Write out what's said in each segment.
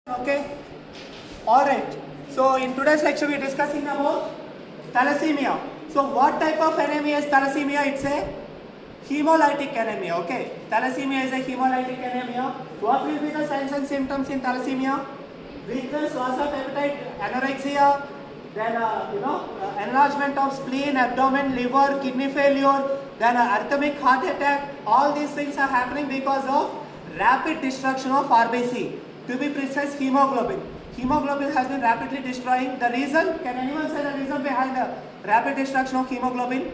Okay. Alright. So in today's lecture we are discussing about thalassemia. So what type of anemia is thalassemia? It's a hemolytic anemia. Okay. Thalassemia is a hemolytic anemia. What will be the signs and symptoms in thalassemia? Weakness, loss of appetite, anorexia, then enlargement of spleen, abdomen, liver, kidney failure, then arrhythmic heart attack. All these things are happening because of rapid destruction of RBC. To be precise, hemoglobin. Hemoglobin has been rapidly destroying. The reason, can anyone say the reason behind the rapid destruction of hemoglobin?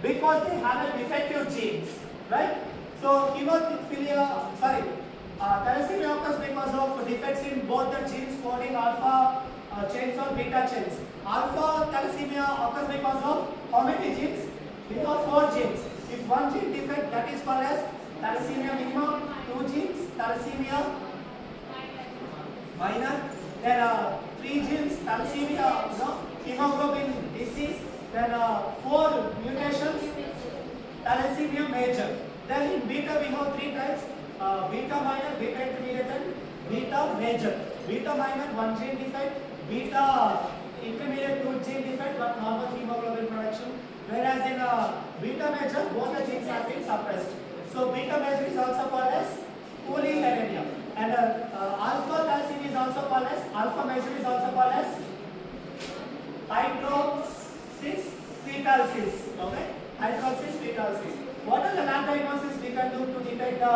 Because they have a defective genes, right? So thalassemia occurs because of defects in both the genes coding alpha chains or beta chains. Alpha thalassemia occurs because of how many genes? Because 4 genes. If one gene defect, that is called as thalassemia minor. 2 genes, thalassemia minor, then 3 genes, thalassemia, hemoglobin disease, then 4 mutations, thalassemia major. Then in beta we have 3 types, beta minor, beta intermediate, beta major. Beta minor 1 gene defect, beta intermediate 2 gene defect but normal hemoglobin production. Whereas in beta major both the genes have been suppressed. So beta major is also called as Cooley's anemia. And alpha thalassemia is also called as, alpha major is also called as hydroxys fetalis. Okay? Hydroxys fetalis. What are the lab diagnoses we can do to detect the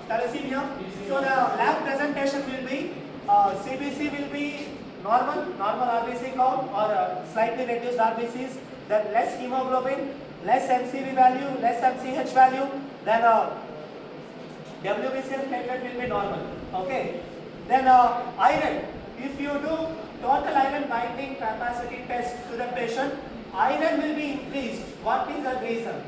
thalassemia? So the lab presentation will be, CBC will be normal RBC count or slightly reduced RBCs, then less hemoglobin, less MCV value, less MCH value, then WBC and platelet will be normal. Okay. Then iron. If you do total iron binding capacity test to the patient, iron will be increased. What is the reason?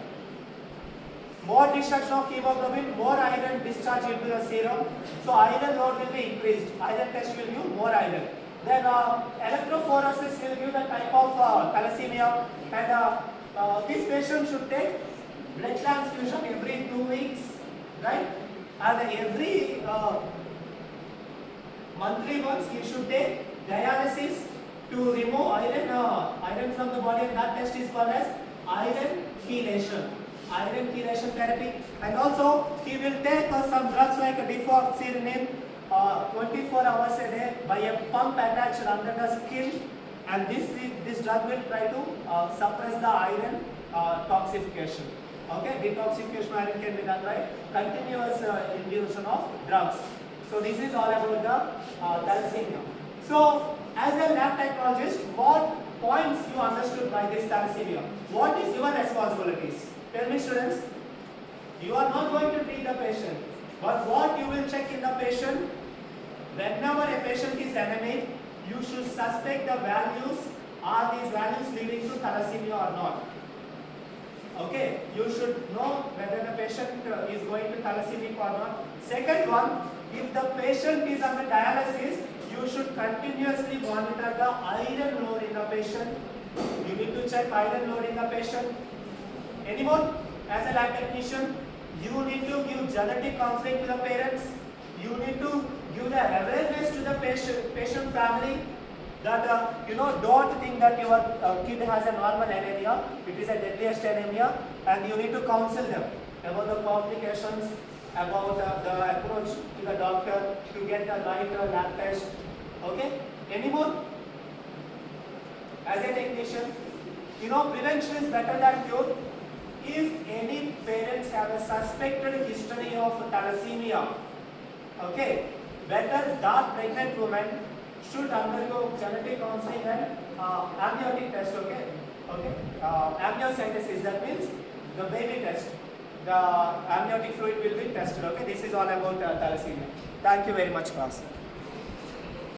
More destruction of hemoglobin, more iron discharge into the serum. So iron load will be increased. Iron test will give more iron. Then electrophoresis will give the type of thalassemia. And this patient should take blood transfusion every 2 weeks, right? And every monthly once he should take dialysis to remove iron from the body, and that test is called as iron chelation therapy. And also he will take some drugs like defoxyrenin 24 hours a day by a pump attached under the skin, and this drug will try to suppress the iron toxification. Okay, detoxification of iron can be done by continuous infusion of drugs. So this is all about the thalassemia. So as a lab technologist, what points you understood by this thalassemia? What is your responsibilities? Tell me, students. You are not going to treat the patient, but what you will check in the patient, whenever a patient is anemic, you should suspect the values. Are these values leading to thalassemia or not? Okay, you should know whether the patient is going to thalassemic or not. Second one, if the patient is under dialysis, you should continuously monitor the iron load in the patient. You need to check iron load in the patient. Anyone, as a lab technician, you need to give genetic counseling to the parents. You need to give the awareness to the patient family that don't think that your kid has a normal anemia. It is a deadliest anemia, and you need to counsel them about the complications, about the approach to the doctor to get the right lab test. Okay? Any more? As a technician, prevention is better than cure. If any parents have a suspected history of thalassemia, okay, better that pregnant woman should undergo genetic counseling and amniotic test. Okay, amniocentesis, that means the baby test. The amniotic fluid will be tested. Okay, this is all about thalassemia. Thank you very much, class.